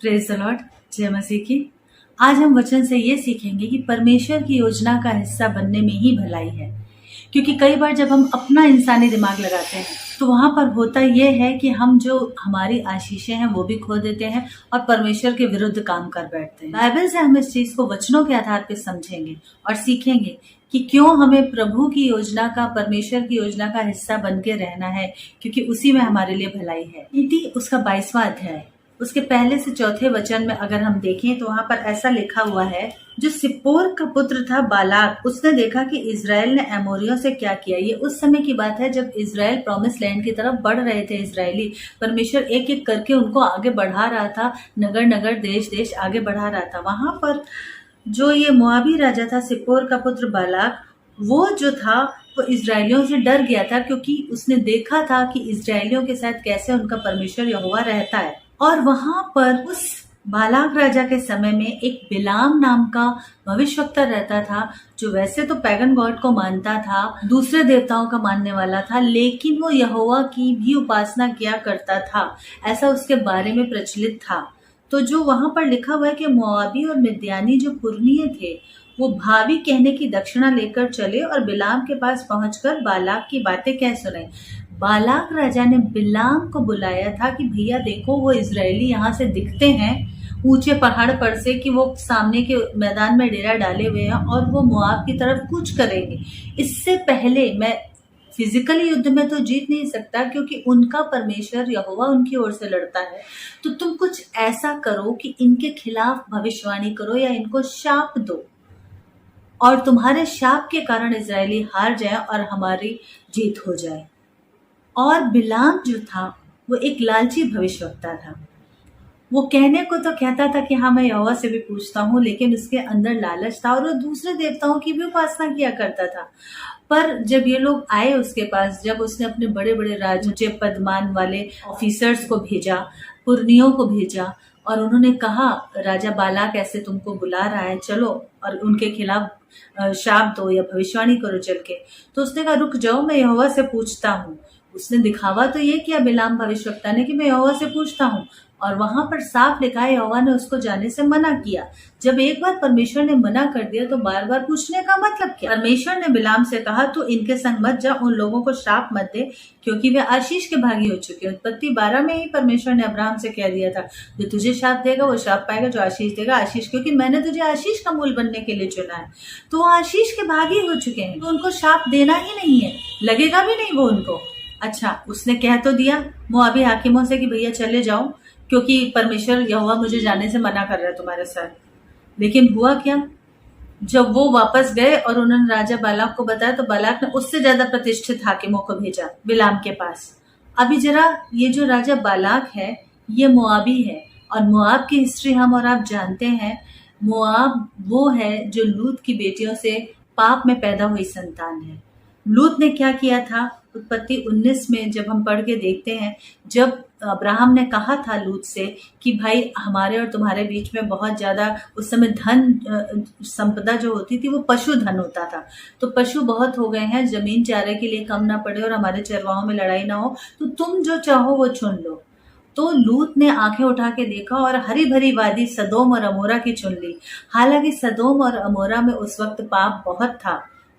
Praise the Lord, जय मसीह की। आज हम वचन से ये सीखेंगे कि परमेश्वर की योजना का हिस्सा बनने में ही भलाई है। क्योंकि कई बार जब हम अपना इंसानी दिमाग लगाते हैं तो वहां पर होता यह है कि हम जो हमारी आशीषें हैं वो भी खो देते हैं और परमेश्वर के विरुद्ध काम कर बैठते हैं। बाइबल से हम इस चीज को वचनों के आधार पर समझेंगे और सीखेंगे कि क्यों हमें प्रभु की योजना का, परमेश्वर की योजना का हिस्सा बन के रहना है, क्योंकि उसी में हमारे लिए भलाई है। नीति उसका 22वां अध्याय, उसके पहले से चौथे वचन में अगर हम देखें तो वहां पर ऐसा लिखा हुआ है, जो सिप्पोर का पुत्र था बालाक, उसने देखा कि इजराइल ने एमोरियों से क्या किया। ये उस समय की बात है जब इजराइल प्रॉमिस लैंड की तरफ बढ़ रहे थे। इजरायली परमेश्वर एक एक करके उनको आगे बढ़ा रहा था, नगर नगर, देश देश आगे बढ़ा रहा था। वहां पर जो ये मोआबी राजा था, सिप्पोर का पुत्र बालाक, वो जो था वो इजरायलियों से डर गया था, क्योंकि उसने देखा था कि इजरायलियों के साथ कैसे उनका परमेश्वर यहोवा रहता है। और वहां पर उस बालाक राजा के समय में एक बिलाम नाम का भविष्यवक्ता रहता था, जो वैसे तो पैगन गॉड को मानता था, दूसरे देवताओं का मानने वाला था, लेकिन वो यहोवा की भी उपासना किया करता था, ऐसा उसके बारे में प्रचलित था। तो जो वहां पर लिखा हुआ है कि मोआबी और मिद्यानी जो पुरनीय थे, वो भावी कहने की दक्षिणा लेकर चले और बिलाम के पास पहुंचकर बालाक की बातें कह सुनाई। बालाक राजा ने बिलाम को बुलाया था कि भैया देखो, वो इजरायली यहाँ से दिखते हैं ऊंचे पहाड़ पर से कि वो सामने के मैदान में डेरा डाले हुए हैं और वो मोआब की तरफ कूच करेंगे। इससे पहले मैं फिजिकली युद्ध में तो जीत नहीं सकता, क्योंकि उनका परमेश्वर यहोवा उनकी ओर से लड़ता है। तो तुम कुछ ऐसा करो कि इनके खिलाफ भविष्यवाणी करो या इनको शाप दो, और तुम्हारे शाप के कारण इजरायली हार जाए और हमारी जीत हो जाए। और बिलाम जो था वो एक लालची भविष्यवक्ता था। वो कहने को तो कहता था कि हाँ मैं यहोवा से भी पूछता हूँ, लेकिन उसके अंदर लालच था और वो दूसरे देवताओं की भी उपासना किया करता था। पर जब ये लोग आए उसके पास, जब उसने अपने बड़े बड़े राजूचे पदमान वाले ऑफिसर्स को भेजा, पुरनियों को भेजा, और उन्होंने कहा राजा बालाक ऐसे तुमको बुला रहा है, चलो और उनके खिलाफ शाप दो या भविष्यवाणी करो चल के। तो उसने कहा रुक जाओ, मैं यहोवा से पूछता हूँ। उसने दिखावा तो ये किया बिलाम भविष्यवक्ता ने कि मैं यहोवा से पूछता हूँ, और वहां पर साफ लिखा है यहोवा ने उसको जाने से मना किया। जब एक बार परमेश्वर ने मना कर दिया तो बार बार पूछने का मतलब क्या। परमेश्वर ने बिलाम से कहा तू इनके संग मत जा, उन लोगों को शाप मत दे, क्योंकि वे आशीष के भागी हो चुके हैं। उत्पत्ति 12 में ही परमेश्वर ने अब्राहम से कह दिया था, जो तुझे शाप देगा वो शाप पाएगा, जो आशीष देगा आशीष, क्योंकि मैंने तुझे आशीष का मूल बनने के लिए चुना है। तो वो आशीष के भागी हो चुके हैं, तो उनको शाप देना ही नहीं है, लगेगा भी नहीं वो उनको। अच्छा, उसने कह तो दिया मोआबी हाकिमों से कि भैया चले जाओ, क्योंकि परमेश्वर यहोवा मुझे जाने से मना कर रहा है तुम्हारे साथ। लेकिन हुआ क्या, जब वो वापस गए और उन्होंने राजा बालाक को बताया तो बालाक ने उससे ज्यादा प्रतिष्ठित हाकिमों को भेजा बिलाम के पास। अभी जरा ये जो राजा बालाक है ये मोआबी है, और मोआब की हिस्ट्री हम और आप जानते हैं। मोआब वो है जो लूत की बेटियों से पाप में पैदा हुई संतान है। लूत ने क्या किया था, उत्पत्ति 19 में जब हम पढ़ के देखते हैं, जब अब्राहम ने कहा था लूत से कि भाई हमारे और तुम्हारे बीच में बहुत ज्यादा, उस समय धन संपदा जो होती थी वो पशु धन होता था, तो पशु बहुत हो गए हैं, जमीन चारे के लिए कम ना पड़े और हमारे चरवाहों में लड़ाई ना हो, तो तुम जो चाहो वो चुन लो। तो लूत ने आंखें उठा के देखा और हरी भरी वादी सदोम और अमोरा की चुन ली। हालांकि सदोम और अमोरा में उस वक्त पाप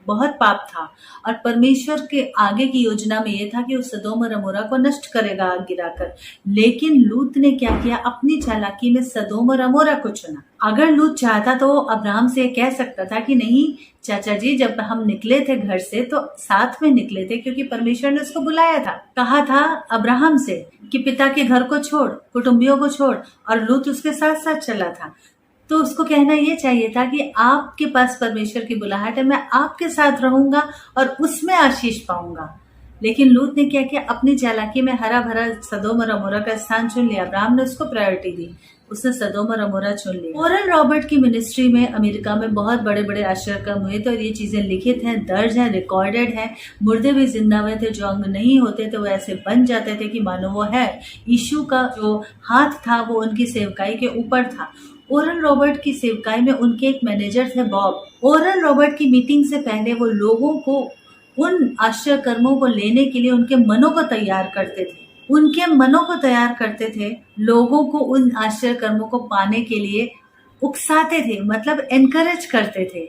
बहुत पाप था, और परमेश्वर के आगे की योजना में यह था कि उस सदोम और अमोरा को नष्ट करेगा आग गिराकर। लेकिन लूत ने क्या किया, अपनी चालाकी में सदोम और अमोरा को चुना। अगर लूत चाहता तो वो अब्राहम से कह सकता था कि नहीं चाचा जी, जब हम निकले थे घर से तो साथ में निकले थे, क्योंकि परमेश्वर ने उसको बुलाया था, कहा था अब्राहम से कि पिता के घर को छोड़, कुटुंबियों को छोड़, और लूत उसके साथ साथ चला था। तो उसको कहना ये चाहिए था कि आपके पास परमेश्वर की बुलाहट है, मैं आपके साथ रहूंगा और उसमें आशीष पाऊंगा। लेकिन लूत ने क्या किया, अपनी चालाकी में हरा भरा सदोम और अमोरा का स्थान चुन लिया। अब्राहम ने उसको प्रायोरिटी दी, उसने सदोम और अमोरा चुन लिया। ओरल रॉबर्ट की मिनिस्ट्री में अमेरिका में बहुत बड़े बड़े आश्चर्यक्रम हुए थे, और ये चीजें लिखित हैं, दर्ज हैं, रिकॉर्डेड हैं। मुर्दे भी जिंदा हुए थे, जो अंग नहीं होते थे वो ऐसे बन जाते थे कि मानो वो है। यीशु का जो हाथ था वो उनकी सेवकाई के ऊपर था। ओरल रॉबर्ट की सेवकाई में उनके एक मैनेजर थे बॉब। ओरल रॉबर्ट की मीटिंग से पहले वो लोगों को उन आश्चर्य कर्मों को लेने के लिए उनके मनों को तैयार करते थे। उनके मनों को तैयार करते थे, लोगों को उन आश्चर्य कर्मों को पाने के लिए उकसाते थे, मतलब एनकरेज करते थे।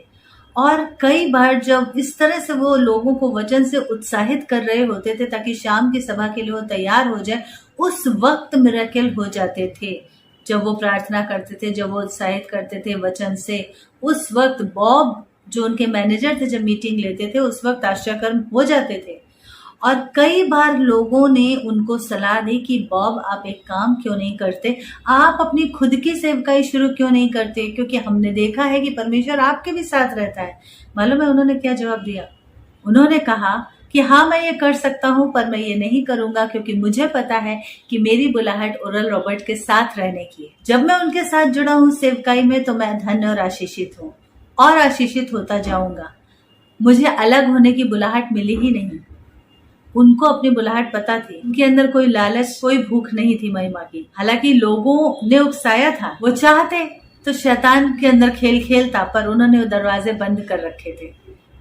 और कई बार जब इस तरह से वो लोगों को वचन से उत्साहित कर रहे होते थे ताकि शाम की सभा के लिए वो तैयार हो जाए, उस वक्त मिरेकल हो जाते थे। जब वो प्रार्थना करते थे, जब वो उत्साहित करते थे वचन से, उस वक्त बॉब जो उनके मैनेजर थे जब मीटिंग लेते थे, उस वक्त आश्चर्यकर्म हो जाते थे। और कई बार लोगों ने उनको सलाह दी कि बॉब आप एक काम क्यों नहीं करते, आप अपनी खुद की सेवकाई शुरू क्यों नहीं करते, क्योंकि हमने देखा है कि परमेश्वर आपके भी साथ रहता है। मालूम है उन्होंने क्या जवाब दिया? उन्होंने कहा कि हाँ मैं ये कर सकता हूँ, पर मैं ये नहीं करूंगा क्योंकि मुझे पता है कि मेरी बुलाहट ओरल रॉबर्ट के साथ रहने की है। जब मैं उनके साथ जुड़ा हूँ सेवकाई में तो मैं धन्य और आशीषित हूँ और आशीषित होता जाऊंगा। मुझे अलग होने की बुलाहट मिली ही नहीं। उनको अपनी बुलाहट पता थी, उनके अंदर कोई लालच, कोई भूख नहीं थी महिमा की। हालांकि लोगों ने उकसाया था, वो चाहते तो शैतान के अंदर खेल खेलता, पर उन्होंने दरवाजे बंद कर रखे थे।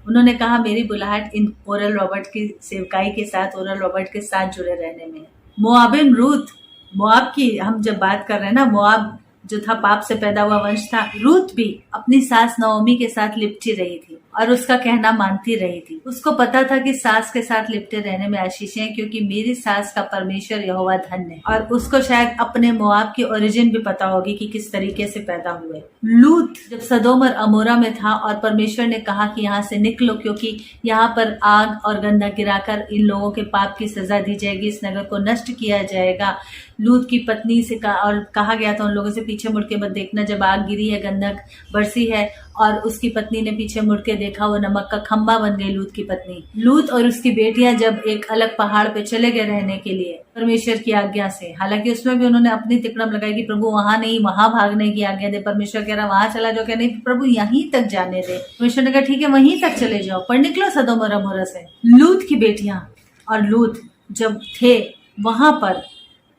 उन्होंने कहा मेरी बुलाहट इन ओरल रॉबर्ट की सेवकाई के साथ, ओरल रॉबर्ट के साथ जुड़े रहने में है। मोआबिन रूथ, मोआब की हम जब बात कर रहे हैं ना, मोआब जो था पाप से पैदा हुआ वंश था। रूथ भी अपनी सास नओमी के साथ लिपटी रही थी और उसका कहना मानती रही थी। उसको पता था कि सास के साथ लिपटे रहने में आशीषें हैं, क्योंकि मेरी सास का परमेश्वर यहोवा धन्य है। और उसको शायद अपने मोआब की ओरिजिन भी पता होगी कि किस तरीके से पैदा हुए। लूत जब सदोम और अमोरा में था और परमेश्वर ने कहा कि यहाँ से निकलो, क्योंकि यहाँ पर आग और गंधक गिराकर इन लोगों के पाप की सजा दी जाएगी, इस नगर को नष्ट किया जाएगा। लूत की पत्नी से कहा गया था उन लोगों से पीछे मुड़ के मत देखना। जब आग गिरी है, गंधक बरसी है और उसकी पत्नी ने पीछे मुड़ के देखा, वो नमक का खंबा बन गई लूत की पत्नी। लूत और उसकी बेटियां जब एक अलग पहाड़ पे चले गए रहने के लिए परमेश्वर की आज्ञा से, हालांकि उसमें भी उन्होंने अपनी तिकड़म लगाई कि प्रभु वहां नहीं, वहां भागने की आज्ञा दे। परमेश्वर कह रहा वहां चला जाओ, क्या नहीं प्रभु यहीं तक जाने दे। परमेश्वर ने कहा ठीक है वहीं तक चले जाओ, पर निकलो सदोम और अमोरा से। लूत की बेटियां और लूत जब थे वहां पर,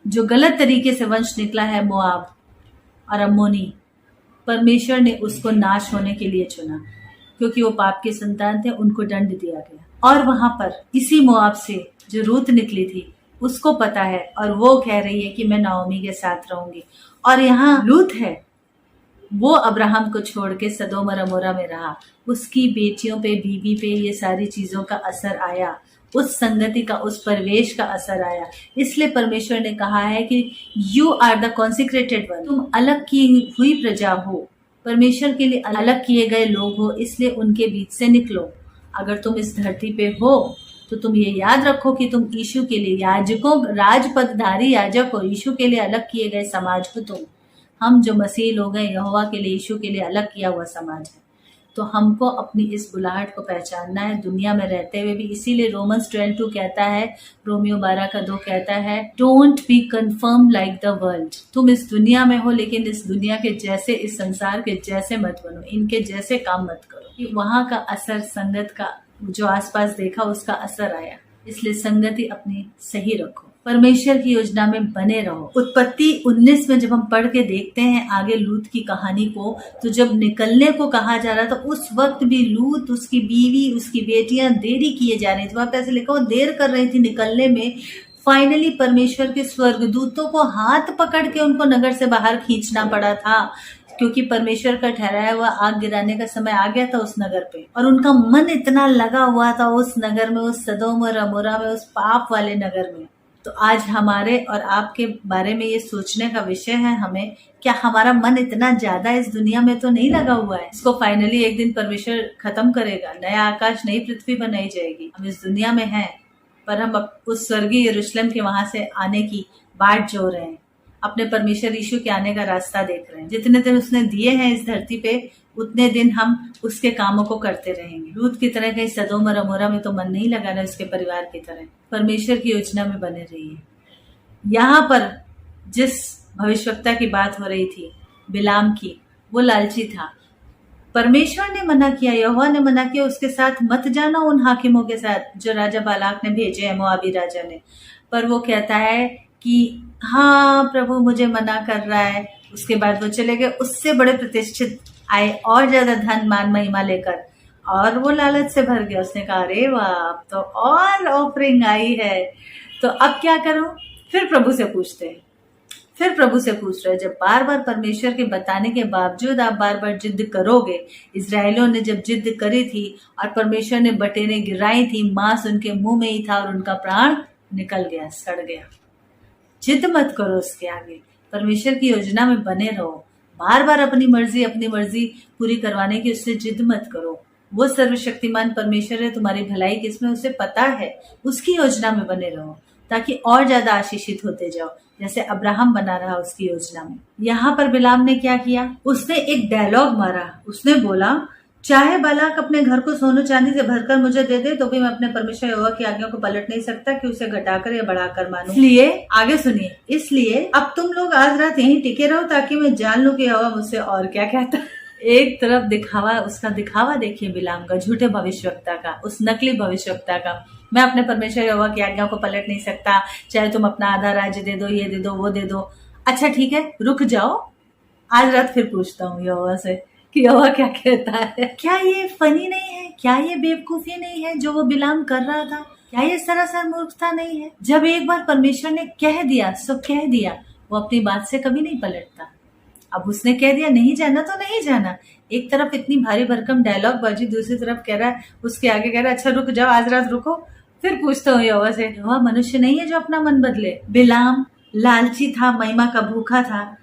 जो गलत तरीके से वंश निकला है मोआब और अम्मोनी, परमेश्वर ने उसको नाश होने के लिए चुना, क्योंकि वो पाप के संतान थे, उनको दंड दिया गया। और वहां पर इसी मोआब से जो रूत निकली थी उसको पता है और वो कह रही है कि मैं नाओमी के साथ रहूंगी। और यहाँ लूत है, वो अब्राहम को छोड़ के सदोम और अमोरा में रहा। उसकी बेटियों पे, बीवी पे ये सारी चीजों का असर आया, उस संगति का, उस परिवेश का असर आया। इसलिए परमेश्वर ने कहा है कि you are the consecrated one, तुम अलग की हुई प्रजा हो, परमेश्वर के लिए अलग किए गए लोग हो, इसलिए उनके बीच से निकलो। अगर तुम इस धरती पे हो तो तुम ये याद रखो कि तुम यीशु के लिए याजकों, राजपदधारी याजक हो, यीशु के लिए अलग किए गए समाज हो तुम। हम जो मसीह लोग हैं, यहोवा के लिए, यीशु के लिए अलग किया हुआ समाज है। तो हमको अपनी इस बुलाहट को पहचानना है दुनिया में रहते हुए भी। इसीलिए रोमन्स 12:2 कहता है, रोमियो 12:2 कहता है, don't be confirm like the world. तुम इस दुनिया में हो लेकिन इस दुनिया के जैसे, इस संसार के जैसे मत बनो, इनके जैसे काम मत करो। कि वहां का असर, संगत का जो आसपास देखा उसका असर आया। इसलिए संगति अपनी सही रखो, परमेश्वर की योजना में बने रहो। उत्पत्ति 19 में जब हम पढ़ के देखते हैं आगे लूत की कहानी को, तो जब निकलने को कहा जा रहा था उस वक्त भी लूत, उसकी बीवी, उसकी बेटियां देरी किए जा रही थी। वहां पे ऐसे लिखा, वो देर कर रही थी निकलने में। फाइनली परमेश्वर के स्वर्गदूतों को हाथ पकड़ के उनको नगर से बाहर खींचना पड़ा था, क्योंकि परमेश्वर का ठहराया हुआ आग गिराने का समय आ गया था उस नगर पे। और उनका मन इतना लगा हुआ था उस नगर में, उस सदोम और अमोरा में, उस पाप वाले नगर में। तो आज हमारे और आपके बारे में ये सोचने का विषय है हमें, क्या हमारा मन इतना ज्यादा इस दुनिया में तो नहीं लगा हुआ है? इसको फाइनली एक दिन परमेश्वर खत्म करेगा, नया आकाश, नई पृथ्वी बनाई जाएगी। हम इस दुनिया में हैं, पर हम उस स्वर्गीय यरूशलेम के वहां से आने की बाट जो रहे हैं, अपने परमेश्वर यीशु के आने का रास्ता देख रहे हैं। जितने दिन उसने दिए हैं इस धरती पे, उतने दिन हम उसके कामों को करते रहेंगे। लूत की तरह कहीं सदोम और अमोरा में तो मन नहीं लगाना, उसके परिवार की तरह परमेश्वर की योजना में बने रहिए। यहाँ पर जिस भविष्यवक्ता की बात हो रही थी, बिलाम की, वो लालची था। परमेश्वर ने मना किया, यहोवा ने मना किया, उसके साथ मत जाना उन हाकिमों के साथ जो राजा बालाक ने भेजे हैं, मोआबी राजा ने। पर वो कहता है कि हाँ प्रभु मुझे मना कर रहा है। उसके बाद वो चले गए, उससे बड़े प्रतिष्ठित आए और ज्यादा धन मान महिमा लेकर, और वो लालच से भर गया। उसने कहा अरे वाह, अब तो और ऑफरिंग आई है, तो अब क्या करूं? फिर प्रभु से पूछते हैं, फिर प्रभु से पूछ रहे हैं, जब बार बार परमेश्वर के बताने के बावजूद आप बार बार जिद करोगे, इजरायलियों ने जब जिद करी थी और परमेश्वर ने बटेरें गिराई थी, मांस उनके मुंह में ही था और उनका प्राण निकल गया, सड़ गया। जिद मत करो उसके आगे, परमेश्वर की योजना में बने रहो। बार बार अपनी मर्जी पूरी करवाने की उससे जिद मत करो। वो सर्वशक्तिमान परमेश्वर है, तुम्हारी भलाई किसमें उसे पता है। उसकी योजना में बने रहो ताकि और ज्यादा आशीषित होते जाओ, जैसे अब्राहम बना रहा उसकी योजना में। यहाँ पर बिलाम ने क्या किया, उसने एक डायलॉग मारा। उसने बोला, चाहे बालाक अपने घर को सोने चांदी से भरकर मुझे दे दे तो भी मैं अपने परमेश्वर यहोवा की आज्ञा को पलट नहीं सकता कि उसे घटाकर या बढ़ाकर मानूं। इसलिए आगे सुनिए, इसलिए अब तुम लोग आज रात यहीं टिके रहो ताकि मैं जान लूं कि यहोवा मुझसे और क्या कहता है। एक तरफ दिखावा, उसका दिखावा देखिए बिलाम का, झूठे भविष्यवक्ता का, उस नकली भविष्यवक्ता का। मैं अपने परमेश्वर यहोवा की आज्ञा को पलट नहीं सकता, चाहे तुम अपना आधा राज्य दे दो, ये दे दो, वो दे दो। अच्छा ठीक है, रुक जाओ, आज रात फिर पूछता हूँ यहोवा से कि यहोवा क्या कहता है। क्या ये फनी नहीं है? क्या ये बेवकूफी नहीं है जो वो बिलाम कर रहा था? क्या ये सरासर मूर्खता नहीं है? जब एक बार परमेश्वर ने कह दिया सो कह दिया, वो अपनी बात से कभी नहीं पलटता। अब उसने कह दिया नहीं जाना तो नहीं जाना। एक तरफ इतनी भारी भरकम डायलॉग बाजी, दूसरी तरफ कह रहा है, उसके आगे कह रहा है, अच्छा रुक जाओ, आज रात रुको, फिर पूछता हूँ यहोवा से। यहोवा मनुष्य नहीं है जो अपना मन बदले। बिलाम लालची था, महिमा का भूखा था,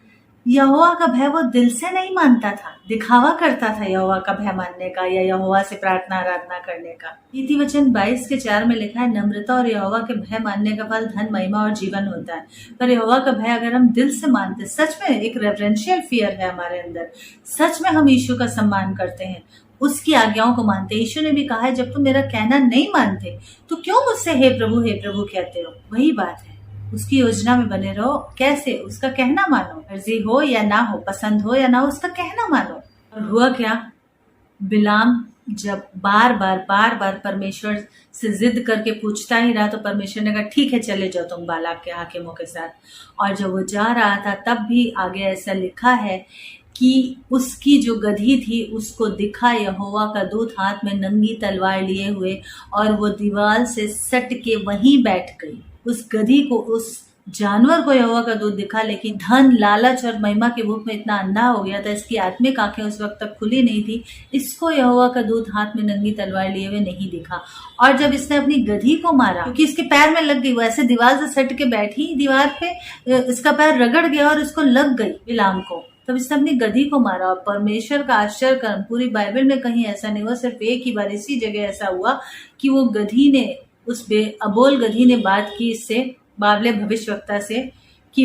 यहोवा का भय वो दिल से नहीं मानता था, दिखावा करता था यहोवा का भय मानने का या यहोवा से प्रार्थना आराधना करने का। नीति वचन 22:4 में लिखा है, नम्रता और यहोवा के भय मानने का फल धन, महिमा और जीवन होता है। पर यहोवा का भय अगर हम दिल से मानते, सच में एक रेवरेंशियल फियर है हमारे अंदर, सच में हम यीशु का सम्मान करते हैं, उसकी आज्ञाओं को मानते। यीशु ने भी कहा है, जब तुम मेरा कहना नहीं मानते तो क्यों मुझसे हे प्रभु कहते हो। वही बात है, उसकी योजना में बने रहो। कैसे? उसका कहना मानो, मर्जी हो या ना हो, पसंद हो या ना हो, उसका कहना मानो। और हुआ क्या, बिलाम जब बार बार परमेश्वर से जिद करके पूछता ही रहा तो परमेश्वर ने कहा ठीक है चले जाओ तुम बालाक के हाकिमों के साथ। और जब वो जा रहा था तब भी आगे ऐसा लिखा है कि उसकी जो गधी थी उसको दिखा यहोवा का दूत हाथ में नंगी तलवार लिए हुए, और वो दीवार से सट के वहीं बैठ गई। उस गधी को, उस जानवर को यहोवा का दूत दिखा, लेकिन धन, लालच और महिमा के भूख में इतना अंधा हो गया था, इसकी आत्मिक आंखें उस वक्त तक खुली नहीं थी, इसको यहोवा का दूत हाथ में नंगी तलवार लिए हुए नहीं दिखा। और जब इसने अपनी गधी को मारा, क्योंकि इसके पैर में लग गई, वो ऐसे दीवार से सट के बैठी, दीवार पे इसका पैर रगड़ गया और इसको लग गई बिलाम को, तब इसने अपनी गधी को मारा। और परमेश्वर का आश्चर्य कर्म, पूरी बाइबल में कहीं ऐसा नहीं हुआ, सिर्फ एक ही बार इसी जगह ऐसा हुआ कि वो गधी ने, उस अबोल गधी ने बात की इससे, बाबले भविष्यवक्ता से, कि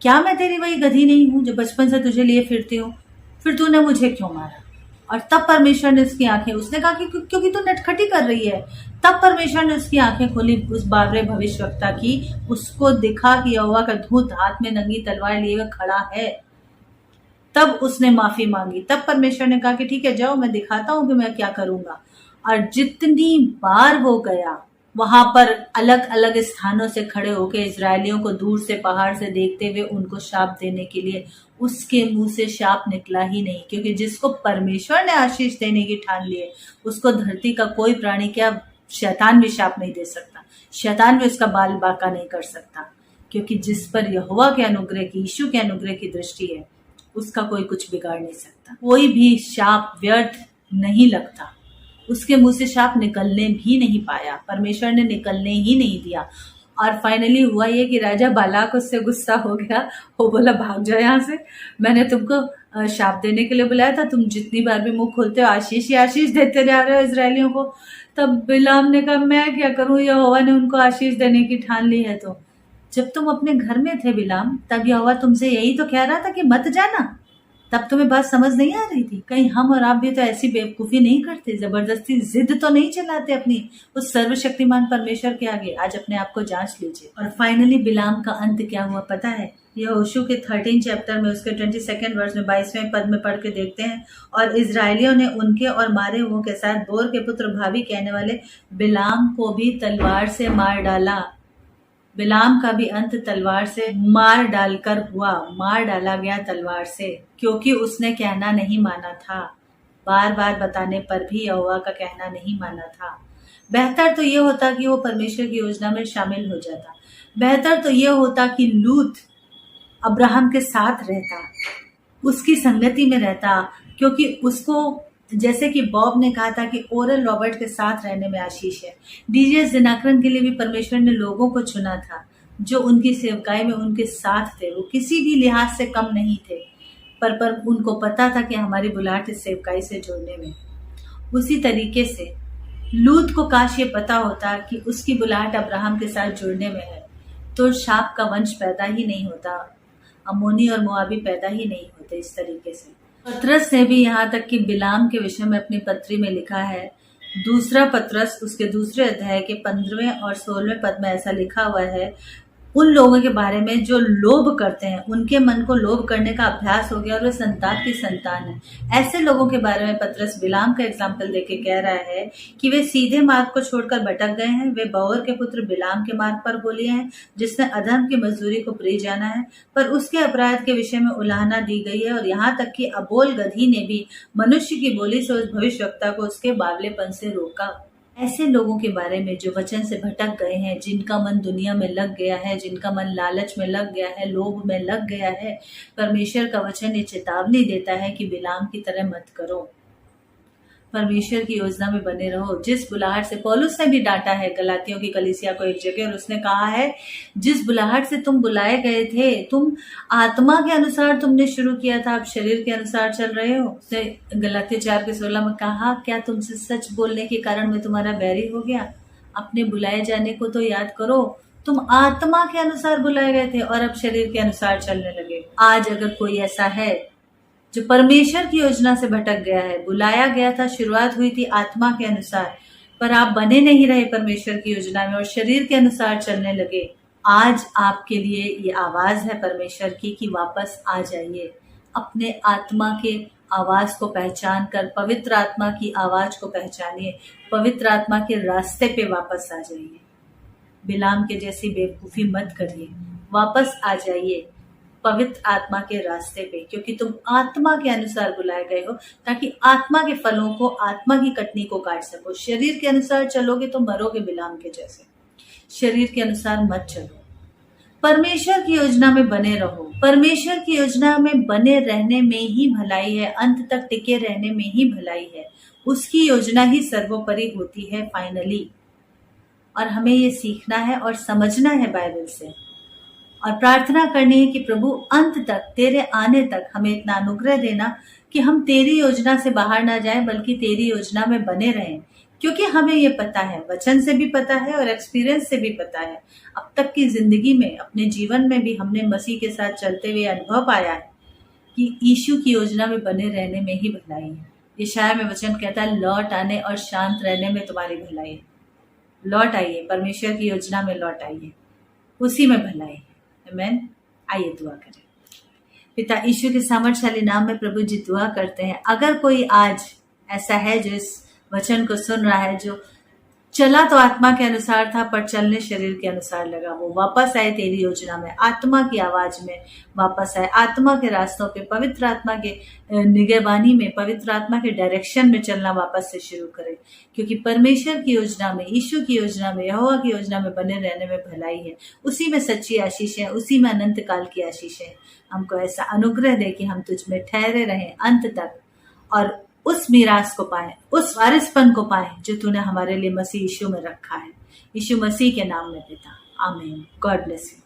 क्या मैं तेरी वही गधी नहीं हूं जो बचपन से तुझे लिए फिरती हूँ, फिर तूने मुझे क्यों मारा। और तब परमेश्वर ने उसकी आंखें, उसने कहा कि क्योंकि तू नटखटी कर रही है, तब परमेश्वर ने उसकी आंखें खोली उस बाबरे भविष्यवक्ता की, उसको दिखा कि यहोवा का दूत हाथ में नंगी तलवार लिए हुए खड़ा है। तब उसने माफी मांगी, तब परमेश्वर ने कहा कि ठीक है जाओ, मैं दिखाता हूं कि मैं क्या करूंगा। और जितनी बार वो गया, वहां पर अलग अलग स्थानों से खड़े होकर इजरायलियों को दूर से, पहाड़ से देखते हुए उनको शाप देने के लिए, उसके मुंह से शाप निकला ही नहीं, क्योंकि जिसको परमेश्वर ने आशीष देने की ठान ली है उसको धरती का कोई प्राणी, क्या शैतान भी शाप नहीं दे सकता, शैतान भी उसका बाल बांका नहीं कर सकता, क्योंकि जिस पर यहोवा के अनुग्रह की, यीशु के अनुग्रह की दृष्टि है, उसका कोई कुछ बिगाड़ नहीं सकता। कोई भी शाप व्यर्थ नहीं लगता, उसके मुंह से शाप निकलने भी नहीं पाया, परमेश्वर ने निकलने ही नहीं दिया। और फाइनली हुआ ये कि राजा बालाक उससे गुस्सा हो गया, वो बोला भाग जाओ यहाँ से, मैंने तुमको शाप देने के लिए बुलाया था, तुम जितनी बार भी मुंह खोलते हो आशीष ही आशीष देते जा रहे हो इजरायलियों को। तब बिलाम ने कहा मैं क्या करूं, यहोवा ने उनको आशीष देने की ठान ली है। तो जब तुम अपने घर में थे बिलाम, तब यहोवा तुमसे यही तो कह रहा था कि मत जाना, तब तुम्हें बात समझ नहीं आ रही थी। कहीं हम और आप भी तो ऐसी बेवकूफी नहीं करते, जबरदस्ती जिद तो नहीं चलाते अपनी उस सर्वशक्तिमान परमेश्वर के आगे। आज अपने आप को जांच लीजिए। और फाइनली बिलाम का अंत क्या हुआ पता है? यहोशू के 13 चैप्टर में उसके 22 वर्ष में 22वें पद में पढ़ के देखते हैं, और इजरायलियों ने उनके और मारे हुओं के साथ बोर के पुत्र भाभी कहने वाले बिलाम को भी तलवार से मार डाला। बिलाम का भी अंत तलवार से मार डाला गया तलवार से, क्योंकि उसने कहना नहीं माना था। बार बार बताने पर भी यहोवा का कहना नहीं माना था। बेहतर तो ये होता कि वो परमेश्वर की योजना में शामिल हो जाता, बेहतर तो ये होता कि लूत अब्राहम के साथ रहता, उसकी संगति में रहता, क्योंकि उसको, जैसे कि बॉब ने कहा था कि ओरल रॉबर्ट के साथ रहने में आशीष है, डीजेएस दिनाकरन के लिए भी परमेश्वर ने लोगों को चुना था जो उनकी सेवकाई में उनके साथ थे। वो किसी भी लिहाज से कम नहीं थे, पर उनको पता था कि हमारी बुलाहट इस सेवकाई से जुड़ने में। उसी तरीके से लूत को काश ये पता होता कि उसकी बुलाहट अब्राहम के साथ जुड़ने में है, तो शाप का वंश पैदा ही नहीं होता, अमोनी और मोआबी पैदा ही नहीं होते इस तरीके से। पतरस ने भी यहाँ तक कि बिलाम के विषय में अपनी पत्री में लिखा है, दूसरा पतरस उसके दूसरे अध्याय के 15वें और 16वें पद में ऐसा लिखा हुआ है, उन लोगों के बारे में जो लोभ करते हैं, उनके मन को लोभ करने का अभ्यास हो गया और वे संताप की संतान है। ऐसे लोगों के बारे में पतरस बिलाम का एग्जाम्पल देके कह रहा है कि वे सीधे मार्ग को छोड़कर भटक गए हैं। वे बओर के पुत्र बिलाम के मार्ग पर हो लिए हैं, जिसने अधर्म की मजदूरी को प्रिय जाना है, पर उसके अपराध के विषय में उलाहना दी गई है। और यहाँ तक कि अबोल गधी ने भी मनुष्य की बोली से उस भविष्यवक्ता को उसके बावलेपन से रोका। ऐसे लोगों के बारे में जो वचन से भटक गए हैं, जिनका मन दुनिया में लग गया है, जिनका मन लालच में लग गया है, लोभ में लग गया है, परमेश्वर का वचन ये चेतावनी देता है कि बिलाम की तरह मत करो, परमेश्वर की योजना में बने रहो। जिस बुलाहट से पौलुस ने भी डांटा है गलातियों की कलीसिया को एक जगह, और उसने कहा है जिस बुलाहट से तुम बुलाए गए थे, तुम आत्मा के अनुसार तुमने शुरू किया था, अब शरीर के अनुसार चल रहे हो। उसने गलातियों 4:16 में कहा, क्या तुमसे सच बोलने के कारण मैं तुम्हारा बैरी हो गया? अपने बुलाए जाने को तो याद करो, तुम आत्मा के अनुसार बुलाए गए थे और अब शरीर के अनुसार चलने लगे। आज अगर कोई ऐसा है जो परमेश्वर की योजना से भटक गया है, बुलाया गया था, शुरुआत हुई थी आत्मा के अनुसार, पर आप बने नहीं रहे परमेश्वर की योजना में और शरीर के अनुसार चलने लगे, आज आपके लिए ये आवाज है परमेश्वर की कि वापस आ जाइए। अपने आत्मा के आवाज को पहचान कर पवित्र आत्मा की आवाज को पहचानिए, पवित्र आत्मा के रास्ते पे वापस आ जाइए। बिलाम के जैसी बेवकूफी मत करिए, वापस आ जाइए पवित्र आत्मा के रास्ते पे, क्योंकि तुम आत्मा के अनुसार बुलाए गए हो ताकि आत्मा के फलों को, आत्मा की कटनी को काट सको। शरीर के अनुसार चलोगे तो मरोगे बिलाम के जैसे। शरीर के अनुसार मत चलो, परमेश्वर की योजना में बने रहो। परमेश्वर की योजना में बने रहने में ही भलाई है, अंत तक टिके रहने में ही भलाई है। उसकी योजना ही सर्वोपरि होती है फाइनली, और हमें ये सीखना है और समझना है बाइबल से, और प्रार्थना करनी है कि प्रभु अंत तक, तेरे आने तक हमें इतना अनुग्रह देना कि हम तेरी योजना से बाहर ना जाएं, बल्कि तेरी योजना में बने रहें। क्योंकि हमें ये पता है, वचन से भी पता है और एक्सपीरियंस से भी पता है, अब तक की जिंदगी में, अपने जीवन में भी हमने मसीह के साथ चलते हुए अनुभव पाया है कि यीशु की योजना में बने रहने में ही भलाई है। यशायाह में वचन कहता है, लौट आने और शांत रहने में तुम्हारी भलाई है। लौट आइए, परमेश्वर की योजना में लौट आइए, उसी में भलाई है। आमीन। आइए दुआ करें। पिता यीशु के सामर्थशाली नाम में प्रभु जी दुआ करते हैं, अगर कोई आज ऐसा है जो इस वचन को सुन रहा है, जो चला तो आत्मा के अनुसार था पर चलने शरीर के अनुसार लगा, वो वापस आए तेरी योजना में, आत्मा की आवाज में वापस आए, आत्मा के रास्तों पे, पवित्र आत्मा के निगहबानी में, पवित्र आत्मा के डायरेक्शन में चलना वापस से शुरू करे। क्योंकि परमेश्वर की योजना में, यीशु की योजना में, यहोवा की योजना में बने रहने में भलाई है। उसी में सच्ची आशीष है, उसी में अनंत काल की आशीष है। हमको ऐसा अनुग्रह दे कि हम तुझ में ठहरे रहें अंत तक, और उस मीरास को पाए, उस वारिसपन को पाए जो तूने हमारे लिए मसीह यीशु में रखा है। यीशु मसीह के नाम में पिता, आमीन। God bless you.